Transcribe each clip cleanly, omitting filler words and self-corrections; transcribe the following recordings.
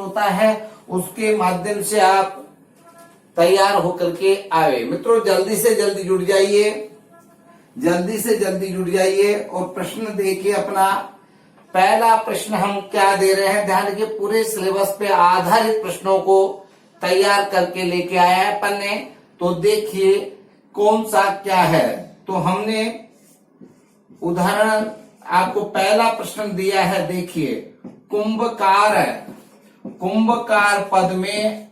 होता है उसके माध्यम से आप तैयार होकर के आए। मित्रों जल्दी से जल्दी जुड़ जाइए, जल्दी से जल्दी जुड़ जाइए और प्रश्न देखिए अपना। पहला प्रश्न हम क्या दे रहे हैं, ध्यान रखिए, पूरे सिलेबस पे आधारित प्रश्नों को तैयार करके लेके आया है अपन ने। तो देखिए कौन सा क्या है। तो हमने उदाहरण आपको पहला प्रश्न दिया है, देखिए कुंभकार है। कुंभकार पद में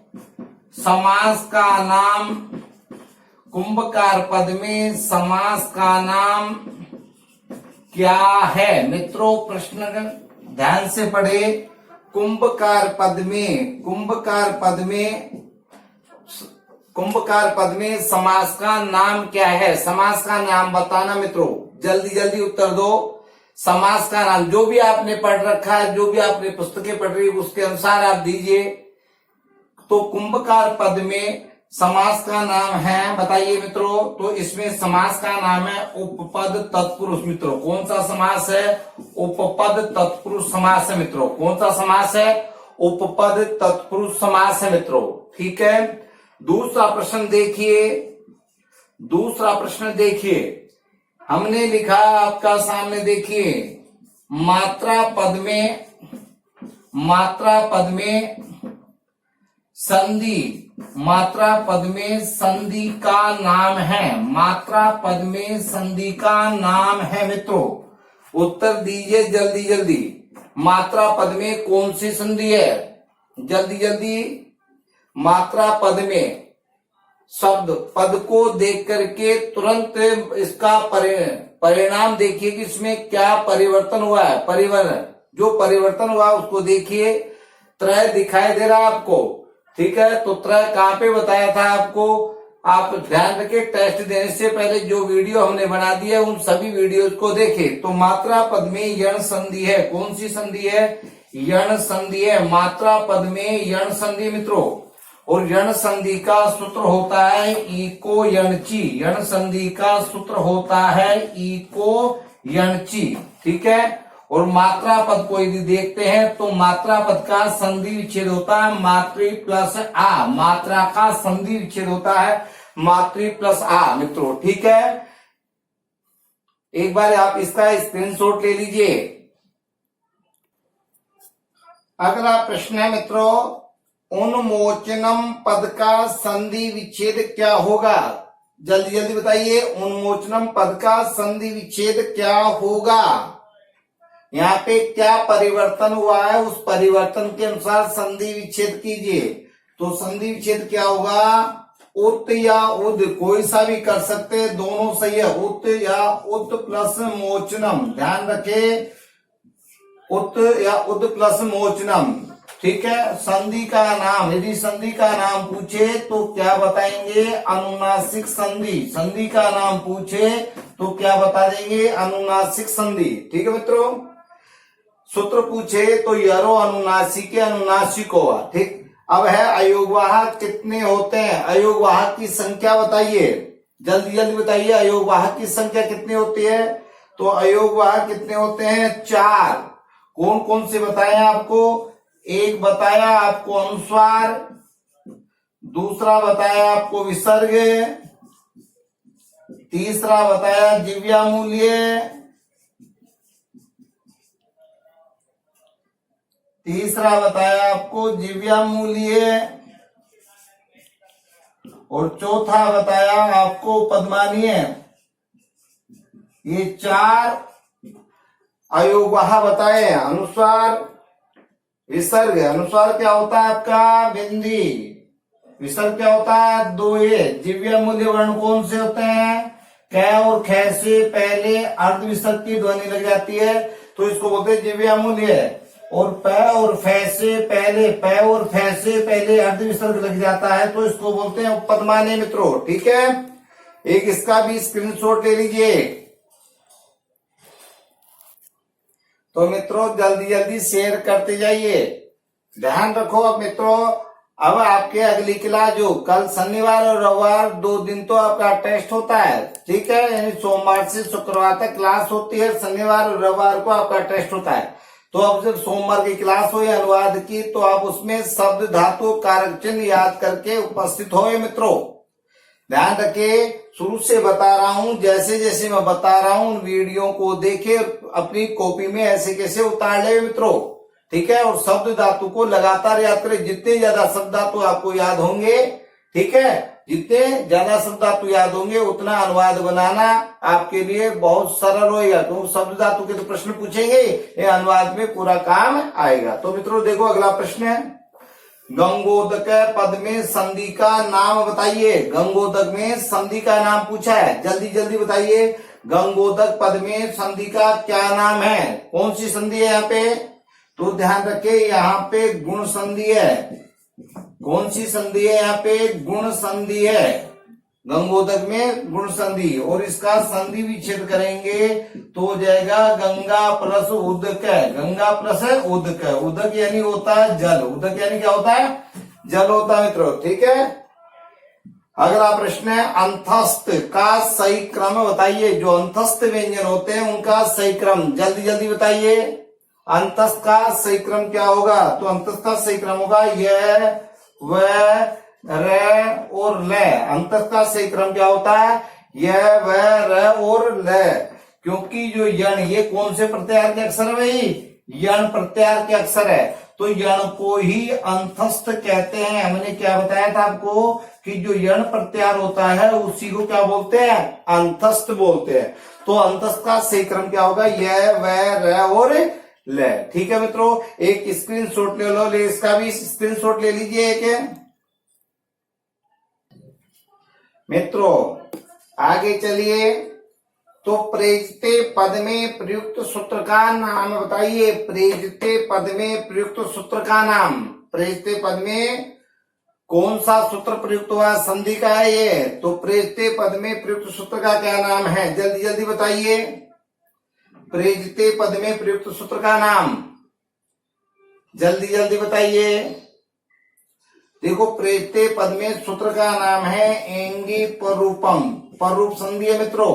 समास का नाम, कुंभकार पद में समास का नाम क्या है। मित्रों प्रश्न ध्यान से पढ़े। कुंभकार पद में, कुंभकार पद में समास का नाम क्या है। समास का नाम बताना मित्रों, जल्दी जल्दी उत्तर दो। समास का नाम जो भी आपने पढ़ रखा है, जो भी आपने पुस्तकें पढ़ रही है उसके अनुसार आप दीजिए। तो कुंभकार पद में समास का नाम है, बताइए मित्रों। तो इसमें समास का नाम है उपपद तत्पुरुष। मित्रों कौन सा समास है, उपपद तत्पुरुष समास है। मित्रों कौन सा समास है, उपपद तत्पुरुष समास है मित्रों, ठीक है। दूसरा प्रश्न देखिए, दूसरा प्रश्न देखिए, हमने लिखा आपका सामने, देखिए मात्रा पद में, मात्रा पद में संधि, मात्रा पद में संधि का नाम है। मात्रा पद में संधि का नाम है मित्रों, उत्तर दीजिए जल्दी जल्दी। मात्रा पद में कौन सी संधि है, जल्दी जल्दी। मात्रा पद में शब्द पद को देख करके तुरंत इसका परिणाम देखिए कि इसमें क्या परिवर्तन हुआ है। परिवर्तन, जो परिवर्तन हुआ उसको देखिए। त्रय दिखाई दे रहा है आपको, ठीक है। तो त्रय कहाँ पे बताया था आपको, आप ध्यान रखें। टेस्ट देने से पहले जो वीडियो हमने बना दी है उन सभी वीडियोज को देखें। तो मात्रा पद में यण संधि है, कौन सी संधि है, यण संधि है। मात्रा पद में यण संधि मित्रों, और यण संधि का सूत्र होता है इको यणची। यण संधि का सूत्र होता है इको यणची, ठीक है। और मात्रा पद को यदि देखते हैं तो मात्रा पद का संधि विच्छेद होता है मातृ प्लस आ। मात्रा का संधि विच्छेद होता है मातृ प्लस आ मित्रों, ठीक है। एक बार आप इसका स्क्रीनशॉट ले लीजिए। अगला प्रश्न है मित्रों, उन्मोचनम पद का संधि विच्छेद क्या होगा। जल्दी जल्दी बताइए, उन्मोचनम पद का संधि विच्छेद क्या होगा। यहाँ पे क्या परिवर्तन हुआ है, उस परिवर्तन के अनुसार संधि विच्छेद कीजिए। तो संधि विच्छेद क्या होगा, उत या उद, कोई सा भी कर सकते हैं, दोनों सही है। उत या उत प्लस मोचनम, ध्यान रखे, उत या उद प्लस मोचनम, ठीक है। संधि का नाम, यदि संधि का नाम पूछे तो क्या बताएंगे, अनुनासिक संधि। संधि का नाम पूछे तो क्या बता देंगे, अनुनासिक संधि, ठीक है मित्रों। सूत्र पूछे तो यरो अनुनासिक, अनुनासिक होगा, ठीक। अब है अयोगवाहक कितने होते हैं, अयोगवाहक की संख्या बताइए, जल्दी जल्दी बताइए। अयोगवाहक की संख्या कितनी होती है, तो अयोगवाहक कितने होते हैं, 4। कौन कौन से बताया आपको, एक बताया आपको अनुस्वार, दूसरा बताया आपको विसर्ग, तीसरा बताया जिव्यामूल्य, तीसरा बताया आपको जिव्यामूल्य, और चौथा बताया आपको पद्मानीय। ये 4 अयोगवाह बताए हैं। अनुस्वार, विसर्ग, अनुस्वार क्या होता है आपका बिंदी, विसर्ग क्या होता है दोये। जिव्यामूल्य वर्ण कौन से होते हैं, कै और ख से पहले अर्ध विसर्ग की ध्वनि लग जाती है तो इसको बोलते हैं जिव्यामूल्य। और प और फ से पहले, प और फ से पहले अर्ध विसर्ग लग जाता है तो इसको बोलते हैं उपपद्मानीय मित्रों, ठीक है। एक इसका भी स्क्रीनशॉट ले लीजिए। तो मित्रों जल्दी जल्दी शेयर करते जाइए। ध्यान रखो अब मित्रों, अब आपके अगली क्लास जो कल शनिवार और रविवार 2 दिन तो आपका टेस्ट होता है, ठीक है। यानी सोमवार से शुक्रवार तक क्लास होती है, शनिवार और रविवार को आपका टेस्ट होता है। तो अब जब सोमवार की क्लास हो या अनुवाद की, तो आप उसमें शब्द धातु कारक चिन्ह याद करके उपस्थित हो मित्रों। ध्यान रखे, शुरू से बता रहा हूं, जैसे जैसे मैं बता रहा हूं उन वीडियो को देखे, अपनी कॉपी में ऐसे कैसे उतार ले मित्रों, ठीक है। और शब्द धातु को लगातार याद करें, जितने ज्यादा शब्द धातु आपको याद होंगे, ठीक है, जितने ज्यादा शब्द धातु याद होंगे उतना अनुवाद बनाना आपके लिए बहुत सरल होगा। तो शब्द धातु के तो प्रश्न पूछेंगे, ये अनुवाद में पूरा काम आएगा। तो मित्रों देखो, अगला प्रश्न है, गंगोदक पद में संधि का नाम बताइए। गंगोदक में संधि का नाम पूछा है, जल्दी जल्दी बताइए। गंगोदक पद में संधि का क्या नाम है, कौन सी संधि है यहाँ पे? तो ध्यान रखे, यहाँ पे गुण संधि है। कौन सी संधि है यहाँ पे? गुण संधि है। गंगोदक में गुण संधि, और इसका संधि विच्छेद करेंगे तो हो जाएगा गंगा प्लस उदक। गंगा प्लस उदक, उदक यानी होता है जल, उदक यानी क्या होता है? जल होता है मित्रों, ठीक है। अगला प्रश्न है, अंतस्थ का सही क्रम बताइए। जो अंतस्थ व्यंजन होते हैं उनका सही क्रम जल्दी जल्दी बताइए। अंतस्थ का सही क्रम क्या होगा? तो अंतस्थ का सही क्रम होगा य, व, र और ल। अंतस्थ का सही क्रम क्या होता है? य, व, र और ल। क्योंकि जो यण, ये कौन से प्रत्याहार के अक्षर है भाई? यण प्रत्याहार के अक्षर है, तो यण को ही अंतस्थ कहते हैं। हमने क्या बताया था आपको कि जो यण प्रत्याहार होता है उसी को क्या बोलते हैं? अंतस्थ बोलते हैं। तो अंतस्थ का सही क्रम क्या होगा? य, व, र और ले। ठीक है मित्रों, एक स्क्रीनशॉट ले लो, इसका भी स्क्रीनशॉट ले लीजिए एक। मित्रों आगे चलिए, तो प्रेजते पद में प्रयुक्त सूत्र का नाम बताइए। प्रेजते पद में प्रयुक्त सूत्र का नाम, प्रेजते पद में कौन सा सूत्र प्रयुक्त हुआ? संधि का है ये। तो प्रेजते पद में प्रयुक्त सूत्र का क्या नाम है? जल्दी जल्दी बताइए। प्रेजते पद में प्रयुक्त सूत्र का नाम जल्दी जल्दी बताइए। देखो, प्रेजते पद में सूत्र का नाम है एंगी पररूपम। पररूप संधि है मित्रों,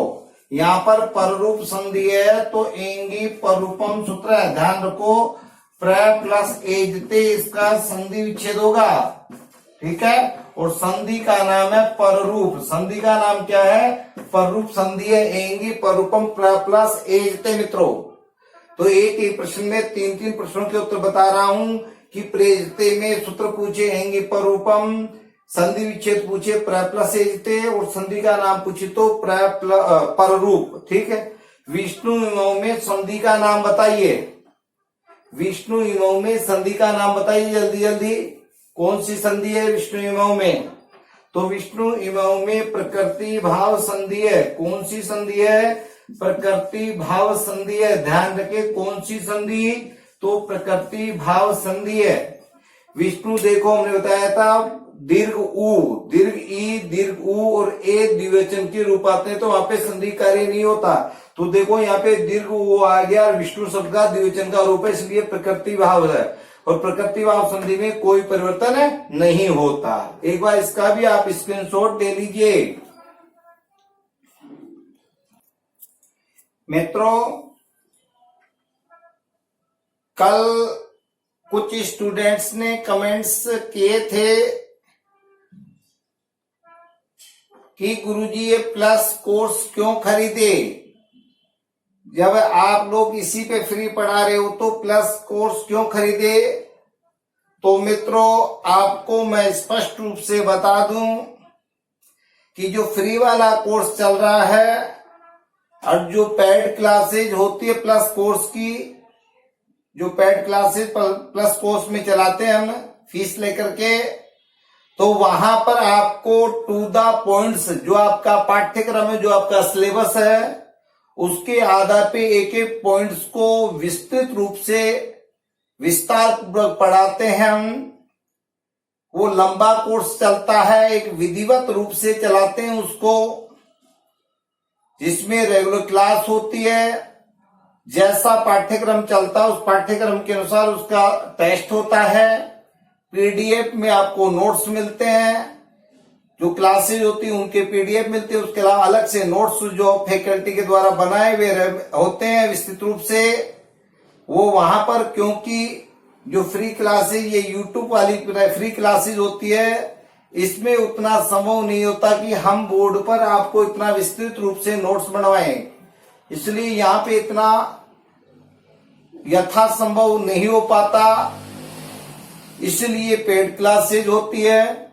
यहाँ पर पररूप संधि है तो एंगी पररूपम सूत्र है। ध्यान रखो, प्र प्लस एजते इसका संधि विच्छेद होगा, ठीक है। और संधि का नाम है पररूप। संधि का नाम क्या है? पररूप संधि है। एंगी पररूपम प्लस एजते मित्रों। तो एक ही प्रश्न में तीन तीन प्रश्नों के उत्तर बता रहा हूं कि प्रेजते में सूत्र पूछे एंगी पररूपम, संधि विच्छेद पूछे प्र प्लस एजते, और संधि का नाम पूछे तो पररूप, ठीक है। विष्णु विमोह में संधि का नाम बताइए। विष्णु विमोह में संधि का नाम बताइए जल्दी जल्दी। कौन सी संधि है विष्णु विमोह में? तो विष्णु विमोह में प्रकृति भाव संधि है। कौन सी संधि है? प्रकृति भाव संधि है। ध्यान रखे, कौन सी संधि? तो प्रकृति भाव संधि है। विष्णु देखो, हमने बताया था दीर्घ उ, दीर्घ ई, दीर्घ उ और ए द्विवचन के रूप आते हैं, तो वहां पे संधि कार्य नहीं होता। तो देखो यहाँ पे दीर्घ उ आ गया, विष्णु शब्द का द्विवचन का रूप है, इसलिए प्रकृति भाव है। और प्रकृति भाव संधि में कोई परिवर्तन नहीं होता। एक बार इसका भी आप स्क्रीनशॉट ले लीजिए। मित्रों, कल कुछ स्टूडेंट्स ने कमेंट्स किए थे कि गुरुजी ये प्लस कोर्स क्यों खरीदे? जब आप लोग इसी पे फ्री पढ़ा रहे हो तो प्लस कोर्स क्यों खरीदे? तो मित्रों आपको मैं स्पष्ट रूप से बता दूं कि जो फ्री वाला कोर्स चल रहा है और जो पेड क्लासेज होती है प्लस कोर्स की, जो पेड क्लासेज प्लस कोर्स में चलाते हैं हम फीस लेकर के, तो वहां पर आपको टू द पॉइंट्स, जो आपका पाठ्यक्रम है, जो आपका सिलेबस है, उसके आधार पे एक एक पॉइंट्स को विस्तृत रूप से विस्तार पूर्वक पढ़ाते हैं हम। वो लंबा कोर्स चलता है, एक विधिवत रूप से चलाते हैं उसको, जिसमें रेगुलर क्लास होती है। जैसा पाठ्यक्रम चलता है उस पाठ्यक्रम के अनुसार उसका टेस्ट होता है। पीडीएफ में आपको नोट्स मिलते हैं, जो क्लासेज होती है उनके पीडीएफ मिलते हैं। उसके अलावा अलग से नोट्स जो फैकल्टी के द्वारा बनाए हुए होते हैं विस्तृत रूप से, वो वहां पर, क्योंकि जो फ्री क्लासेज, ये यूट्यूब वाली फ्री क्लासेज होती है, इसमें उतना संभव नहीं होता कि हम बोर्ड पर आपको इतना विस्तृत रूप से नोट्स बनवाएं, इसलिए यहाँ पे इतना यथासंभव नहीं हो पाता, इसलिए पेड क्लासेज होती है।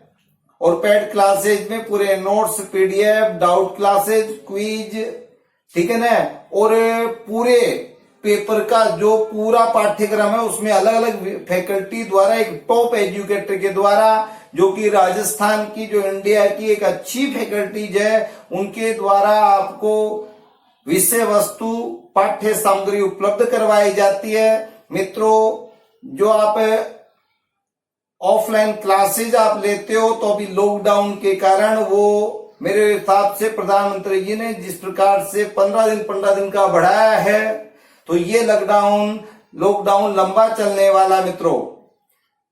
और पेड क्लासेज में पूरे notes, PDF, doubt classes, quiz, ठीक है ना, और पूरे पेपर का जो पूरा पाठ्यक्रम है उसमें अलग अलग फैकल्टी द्वारा, एक टॉप एजुकेटर के द्वारा, जो कि राजस्थान की, जो इंडिया की एक अच्छी फैकल्टीज है, उनके द्वारा आपको विषय वस्तु, पाठ्य सामग्री उपलब्ध करवाई जाती है। मित्रों, जो आप ऑफलाइन क्लासेज आप लेते हो, तो अभी लॉकडाउन के कारण वो मेरे हिसाब से प्रधानमंत्री जी ने जिस प्रकार से 15 दिन का बढ़ाया है, तो ये लॉकडाउन लंबा चलने वाला मित्रों।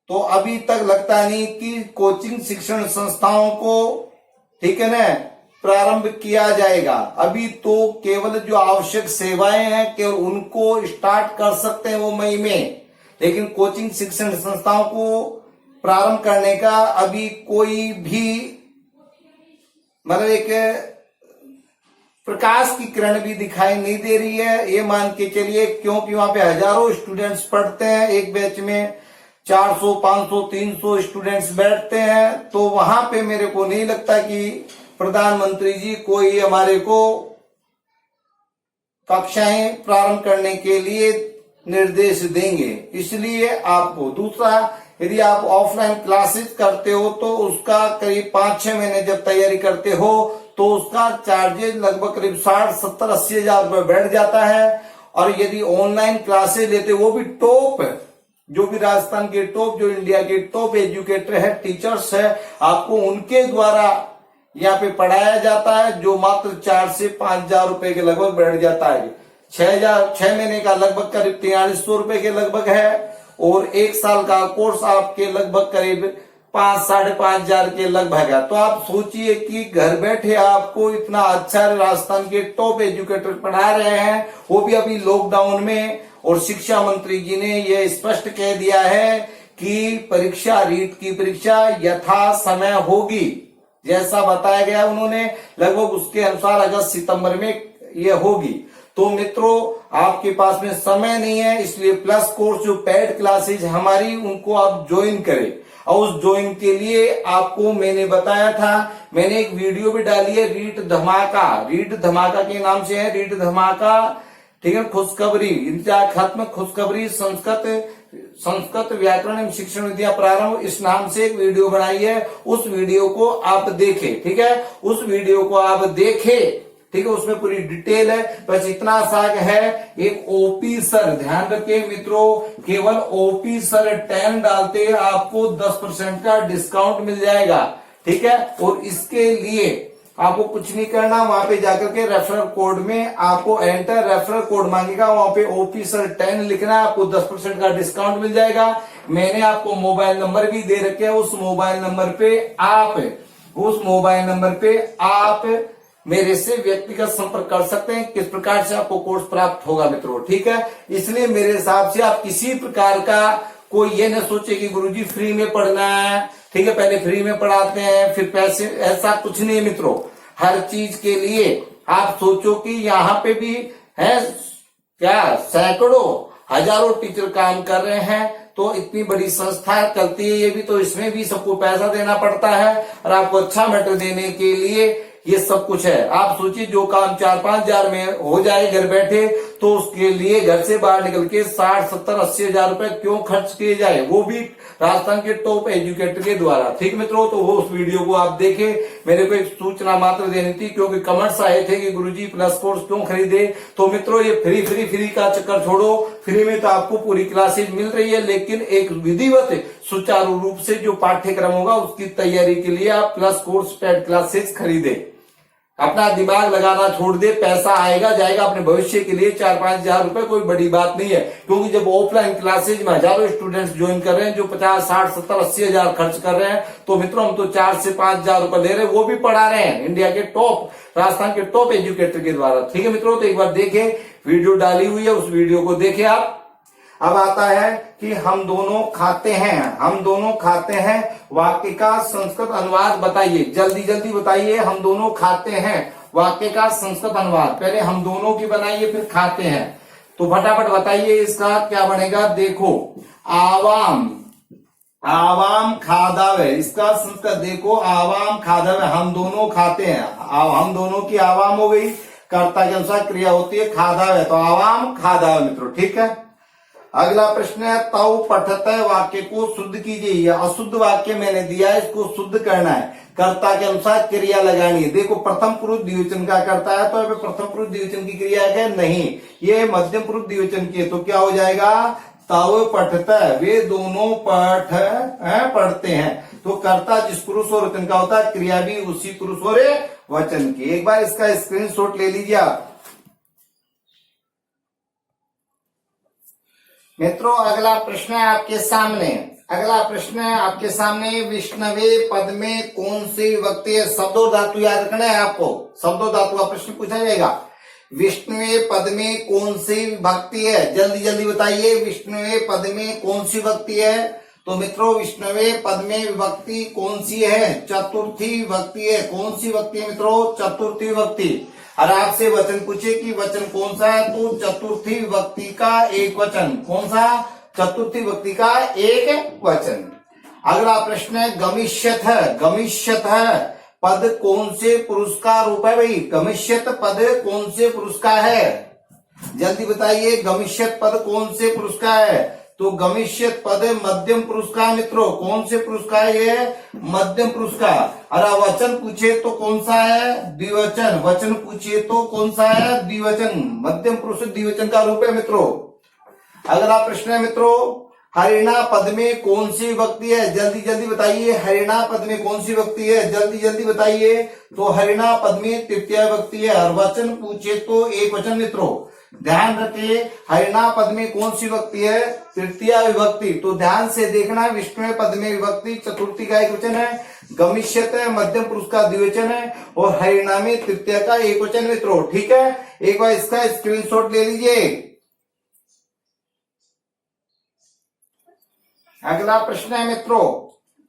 तो अभी तक लगता नहीं कि कोचिंग शिक्षण संस्थाओं को, ठीक है ना, प्रारंभ किया जाएगा। अभी तो केवल जो आवश्यक सेवाएं हैं केवल उनको स्टार्ट कर सकते हैं वो मई में, लेकिन कोचिंग शिक्षण संस्थाओं को प्रारंभ करने का अभी कोई भी मतलब एक प्रकाश की किरण भी दिखाई नहीं दे रही है, ये मान के चलिए, क्योंकि वहां पे हजारों स्टूडेंट्स पढ़ते हैं, एक बैच में 400, 500, 300 स्टूडेंट्स बैठते हैं, तो वहां पे मेरे को नहीं लगता कि प्रधानमंत्री जी कोई हमारे को कक्षाएं प्रारंभ करने के लिए निर्देश देंगे। इसलिए आपको दूसरा, यदि आप ऑफलाइन क्लासेस करते हो तो उसका करीब 5-6 महीने जब तैयारी करते हो तो उसका चार्जेस लगभग करीब 60, 70, 80 हजार रुपये बैठ जाता है। और यदि ऑनलाइन क्लासेस लेते, वो भी टॉप, जो भी राजस्थान के टॉप, जो इंडिया के टॉप एजुकेटर है, टीचर्स है, आपको उनके द्वारा यहाँ पे पढ़ाया जाता है, जो मात्र 4 से 5 हजार रुपए के लगभग बैठ जाता है। 6 महीने का लगभग करीब 4300 रुपए के लगभग है, और 1 साल का कोर्स आपके लगभग करीब 5, 5.5 हजार के लगभग है। तो आप सोचिए कि घर बैठे आपको इतना अच्छा राजस्थान के टॉप एजुकेटर पढ़ा रहे हैं, वो भी अभी लॉकडाउन में। और शिक्षा मंत्री जी ने यह स्पष्ट कह दिया है कि परीक्षा, रीट की परीक्षा यथा समय होगी, जैसा बताया गया उन्होंने, लगभग उसके अनुसार अगस्त सितंबर में यह होगी। तो मित्रों, आपके पास में समय नहीं है, इसलिए प्लस कोर्स जो पेड क्लासेज हमारी, उनको आप ज्वाइन करें। और उस ज्वाइन के लिए आपको मैंने बताया था, मैंने एक वीडियो भी डाली है, रीट धमाका के नाम से है, रीट धमाका, ठीक है, खुशखबरी, इंतजार खत्म, खुशखबरी, संस्कृत व्याकरण एवं शिक्षण विद्या प्रारंभ, इस नाम से एक वीडियो बनाई है। उस वीडियो को आप देखें, ठीक है, उस वीडियो को आप देखें, ठीक है, उसमें पूरी डिटेल है। बस इतना सा है, एक ओपी सर, ध्यान रखें मित्रों, केवल ओपी सर 10 डालते हैं, आपको 10% का डिस्काउंट मिल जाएगा, ठीक है। और इसके लिए आपको कुछ नहीं करना, वहां पे जाकर के रेफरल कोड में आपको एंटर रेफरल कोड मांगेगा, वहां पे ओपी सर 10 लिखना है, आपको 10% का डिस्काउंट मिल जाएगा। मैंने आपको मोबाइल नंबर भी दे रखे हैं, उस मोबाइल नंबर पे आप मेरे से व्यक्तिगत संपर्क कर सकते हैं, किस प्रकार से आपको कोर्स प्राप्त होगा मित्रों, ठीक है। इसलिए मेरे हिसाब से आप किसी प्रकार का कोई ये न सोचे कि गुरुजी फ्री में पढ़ना है, ठीक है, पहले फ्री में पढ़ाते हैं फिर पैसे, ऐसा कुछ नहीं मित्रों। हर चीज के लिए आप सोचो कि यहाँ पे भी है क्या, सैकड़ों हजारों टीचर काम कर रहे हैं, तो इतनी बड़ी संस्था चलती है ये भी, तो इसमें भी सबको पैसा देना पड़ता है, और आपको अच्छा मैटर देने के लिए ये सब कुछ है। आप सोचिए, जो काम 4-5 हजार में हो जाए घर बैठे, तो उसके लिए घर से बाहर निकल के 60, 70, 80 हजार रुपए क्यों खर्च किए जाए, वो भी राजस्थान के टॉप एजुकेटर के द्वारा, ठीक मित्रों। तो वो उस वीडियो को आप देखें, मेरे को एक सूचना मात्र देनी थी, क्योंकि कमेंट्स आए थे कि गुरुजी प्लस कोर्स क्यों खरीदे। तो मित्रों, ये फ्री का चक्कर छोड़ो, फ्री में तो आपको पूरी क्लासेज मिल रही है, लेकिन एक विधिवत सुचारू रूप से जो पाठ्यक्रम होगा उसकी तैयारी के लिए आप प्लस कोर्स पेड क्लासेज खरीदे। अपना दिमाग लगाना छोड़ दे, पैसा आएगा जाएगा अपने भविष्य के लिए, 4-5 हजार रुपए कोई बड़ी बात नहीं है। क्योंकि जब ऑफलाइन क्लासेज में हजारों स्टूडेंट्स ज्वाइन कर रहे हैं, जो 50, 60, 70, 80 हजार खर्च कर रहे हैं, तो मित्रों हम तो 4 से 5 हजार रुपए ले रहे हैं, वो भी पढ़ा रहे हैं इंडिया के टॉप, राजस्थान के टॉप एजुकेटर के द्वारा, ठीक है मित्रों। तो एक बार देखें, वीडियो डाली हुई है, उस वीडियो को देखें आप। अब आता है कि हम दोनों खाते हैं, हम दोनों खाते हैं, वाक्य का संस्कृत अनुवाद बताइए, जल्दी जल्दी बताइए। हम दोनों खाते हैं, वाक्य का संस्कृत अनुवाद, पहले हम दोनों की बनाइए फिर खाते हैं। तो फटाफट बताइए इसका क्या बनेगा। देखो, आवाम, आवाम खादावे, इसका संस्कृत देखो, आवाम खादावे, हम दोनों खाते हैं। हम दोनों की आवाम हो गई, कर्ता के अनुसार क्रिया होती है खादावे, तो आवाम खादावे मित्रों, ठीक है। अगला प्रश्न है तव पठत, वाक्य को शुद्ध कीजिए। यह अशुद्ध वाक्य मैंने दिया है, इसको शुद्ध करना है, कर्ता के अनुसार क्रिया लगानी है। देखो, प्रथम पुरुष द्विवचन का करता है, तो यहाँ पे प्रथम पुरुष द्विवचन की क्रिया है नहीं, ये मध्यम पुरुष द्विवचन की है, तो क्या हो जाएगा, तव पठत, वे दोनों पढ़ते हैं। तो कर्ता जिस पुरुष और वचन का होता है, क्रिया भी उसी पुरुष और वचन की। एक बार इसका स्क्रीनशॉट ले लीजिए आप मित्रों। अगला प्रश्न है आपके सामने, अगला प्रश्न है आपके सामने, विष्णवे पद में कौन सी विभक्ति है। शब्द और धातु याद रखना है आपको, शब्द और धातु का प्रश्न पूछा जाएगा। विष्णुवे पद में कौन सी विभक्ति है, जल्दी जल्दी बताइए, विष्णुवे पद में कौन सी विभक्ति है। तो मित्रों, विष्णुवे पद में विभक्ति कौन सी है, चतुर्थी विभक्ति है। कौन सी विभक्ति है मित्रों, चतुर्थी विभक्ति। और आपसे वचन पूछे कि वचन कौन सा है, तो चतुर्थी विभक्ति का एक वचन। कौन सा, चतुर्थी विभक्ति का एक वचन। अगला प्रश्न है गमिष्यत है, गमिष्यत है पद कौन से पुरुष का रूप है भाई, गमिष्यत पद कौन से पुरुष का है, जल्दी बताइए, गमिष्यत पद कौन से पुरुष का है। तो गमिष्यत पद मध्यम पुरुष का मित्रों, कौन से पुरुष का है, ये मध्यम पुरुष का। और वचन पूछे तो कौन सा है, द्विवचन, वचन पूछे तो कौन सा है, द्विवचन, मध्यम पुरुष द्विवचन का रूप है मित्रों। अगला प्रश्न है मित्रों, हरिणा पद में कौन सी विभक्ति है, जल्दी जल्दी बताइए, हरिणा पद में कौन सी विभक्ति है, जल्दी जल्दी बताइए। तो हरिणा पद में तृतीय विभक्ति है, और वचन पूछे तो एक वचन मित्रों। ध्यान रखिए, हरिणा पद में कौन सी विभक्ति है, तृतीय विभक्ति। तो ध्यान से देखना, विष्णु पद में विभक्ति चतुर्थी का एक वचन है, गमिष्यत है मध्यम पुरुष का द्विवचन है, और हरिणा में तृतीय का एक वचन मित्रों, ठीक है। एक बार इसका स्क्रीनशॉट ले लीजिए। अगला प्रश्न है मित्रों,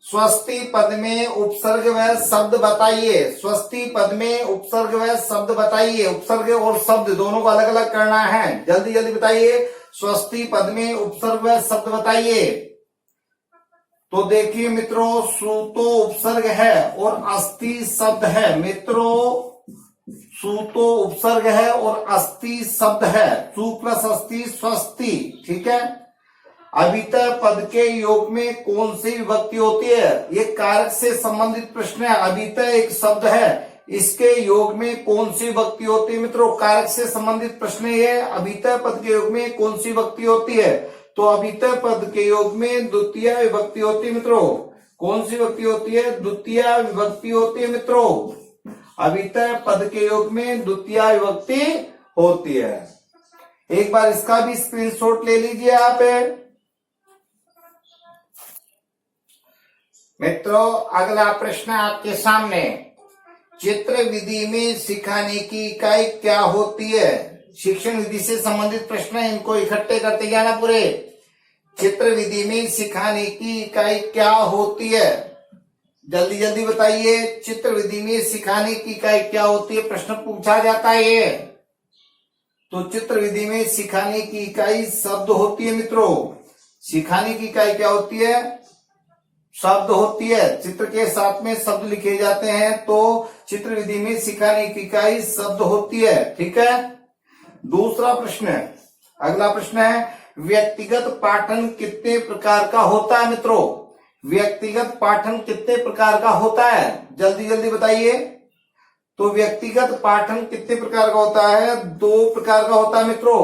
स्वस्ति पद में उपसर्ग व शब्द बताइए। स्वस्ति पद में उपसर्ग व शब्द बताइए, उपसर्ग और शब्द दोनों को अलग अलग करना है, जल्दी जल्दी बताइए। स्वस्ति पद में उपसर्ग व शब्द बताइए। तो देखिए मित्रों, सूतो उपसर्ग है और अस्थि शब्द है मित्रों, सूतो उपसर्ग है और अस्थि शब्द है, सु प्लस अस्थि स्वस्ति, ठीक है। अभितः पद के योग में कौन सी विभक्ति होती है, ये कारक से संबंधित प्रश्न है। अभितः एक शब्द है, इसके योग में कौन सी विभक्ति होती है मित्रों, कारक से संबंधित प्रश्न है। अभितः पद के योग में कौन सी विभक्ति होती है, तो अभितः पद के योग में द्वितीय विभक्ति होती है मित्रों। कौन सी विभक्ति होती है, द्वितीय विभक्ति होती है मित्रों। अभितः पद के योग में द्वितीय विभक्ति होती है। एक बार इसका भी स्क्रीनशॉट ले लीजिए आप मित्रों। अगला प्रश्न आपके सामने, चित्र विधि में सिखाने की इकाई क्या होती है। शिक्षण विधि से संबंधित प्रश्न है, इनको इकट्ठे करते जाना पूरे। चित्र विधि में सिखाने की इकाई क्या होती है, जल्दी जल्दी बताइए। चित्र विधि में सिखाने की इकाई क्या होती है, प्रश्न पूछा जाता है ये। तो चित्र विधि में सिखाने की इकाई शब्द होती है मित्रों। सिखाने की इकाई क्या होती है, शब्द होती है। चित्र के साथ में शब्द लिखे जाते हैं, तो चित्र विधि में सिखाने की इकाई शब्द होती है, ठीक है। दूसरा प्रश्न है, अगला प्रश्न है, व्यक्तिगत पाठन कितने प्रकार का होता है मित्रों। व्यक्तिगत पाठन कितने प्रकार का होता है, जल्दी जल्दी बताइए। तो व्यक्तिगत पाठन कितने प्रकार का होता है, दो प्रकार का होता है मित्रों।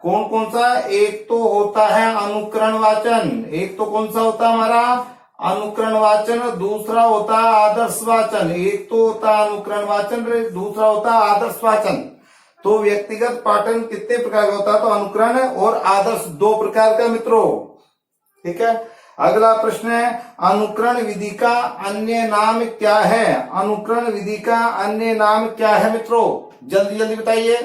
कौन कौन सा, एक तो होता है अनुकरण वाचन, एक तो कौन सा होता है हमारा अनुकरण वाचन, दूसरा होता है आदर्श वाचन। एक तो होता है अनुकरण वाचन, दूसरा होता है आदर्श वाचन। तो व्यक्तिगत पाठन कितने प्रकार का होता है, तो अनुकरण और आदर्श दो प्रकार का मित्रों, ठीक है। अगला प्रश्न है, अनुकरण विधि का अन्य नाम क्या है। अनुकरण विधि का अन्य नाम क्या है मित्रों, जल्दी जल्दी बताइए।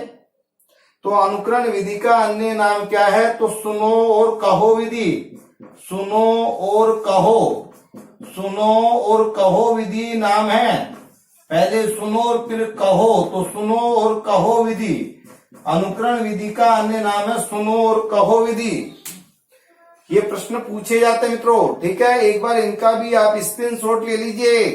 तो अनुकरण विधि का अन्य नाम क्या है? तो सुनो और कहो विधि। सुनो और कहो, सुनो और कहो विधि नाम है। पहले सुनो और फिर कहो, तो सुनो और कहो विधि। अनुकरण विधि का अन्य नाम है सुनो और कहो विधि। ये प्रश्न पूछे जाते हैं मित्रों, ठीक है। एक बार इनका भी आप स्क्रीनशॉट ले लीजिए।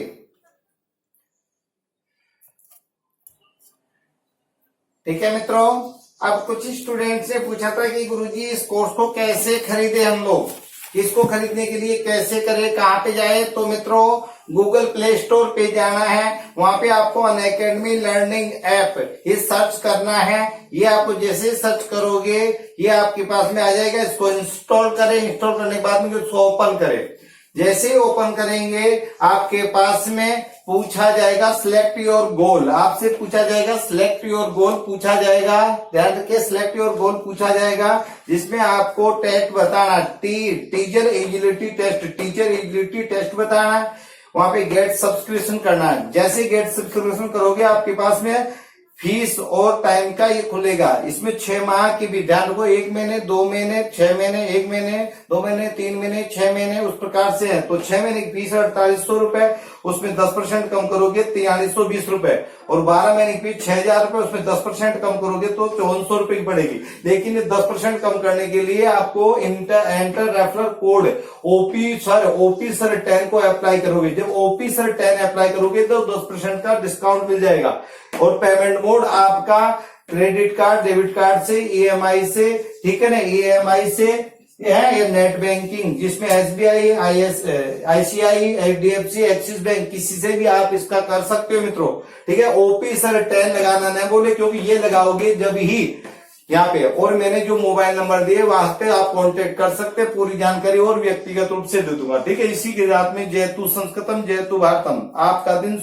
ठीक है मित्रों। अब कुछ स्टूडेंट से पूछा था कि गुरुजी इस कोर्स को कैसे खरीदे हम लोग, इसको खरीदने के लिए कैसे करें, कहाँ पे जाए? तो मित्रों गूगल प्ले स्टोर पे जाना है, वहां पे आपको अनअकैडमी लर्निंग ऐप ये सर्च करना है। ये आप जैसे सर्च करोगे ये आपके पास में आ जाएगा। इसको इंस्टॉल करें, इंस्टॉल करने के बाद में इसको ओपन करें। जैसे ही ओपन करेंगे आपके पास में पूछा जाएगा सिलेक्ट योर गोल, आपसे पूछा जाएगा सिलेक्ट योर गोल पूछा जाएगा। ध्यान रखिए, सिलेक्ट योर गोल पूछा जाएगा, जिसमें आपको टेस्ट बताना, teacher eligibility test, teacher eligibility test बताना है। वहां पे गेट सब्सक्रिप्शन करना है। जैसे गेट सब्सक्रिप्शन करोगे आपके पास में फीस और टाइम का ये खुलेगा। इसमें 6 माह की भी, ध्यान रखो, 1 महीने, 2 महीने, 6 महीने, 1 महीने, 2 महीने, 3 महीने, 6 महीने, उस प्रकार से है। तो 6 महीने की फीस है 4800 रुपए, उसमें 10% कम करोगे 4320 रुपए, और 12 महीने की फीस 6000 रुपए, उसमें 10% कम करोगे तो 5400 रुपए की पड़ेगी। लेकिन 10% कम करने के लिए आपको enter referral code OP sir 10 को अप्लाई करोगे। जब ओपी सर 10 अप्लाई करोगे तो 10% का डिस्काउंट मिल जाएगा। और पेमेंट मोड आपका क्रेडिट कार्ड, डेबिट कार्ड से, ईएमआई से, ठीक है ना, ईएमआई से है या नेट बैंकिंग, जिसमें SBI, ICI, HDFC, axis bank, किसी से भी आप इसका कर सकते हो मित्रों। ठीक है, ओपी सर 10 लगाना न बोले, क्योंकि ये लगाओगे जब ही यहाँ पे, और मैंने जो मोबाइल नंबर दिए वहां पे आप कांटेक्ट कर सकते हैं, पूरी जानकारी और व्यक्तिगत रूप से दे दूंगा। ठीक है, इसी के साथ में जयतु संस्कृतम जयतु भारतम। आपका दिन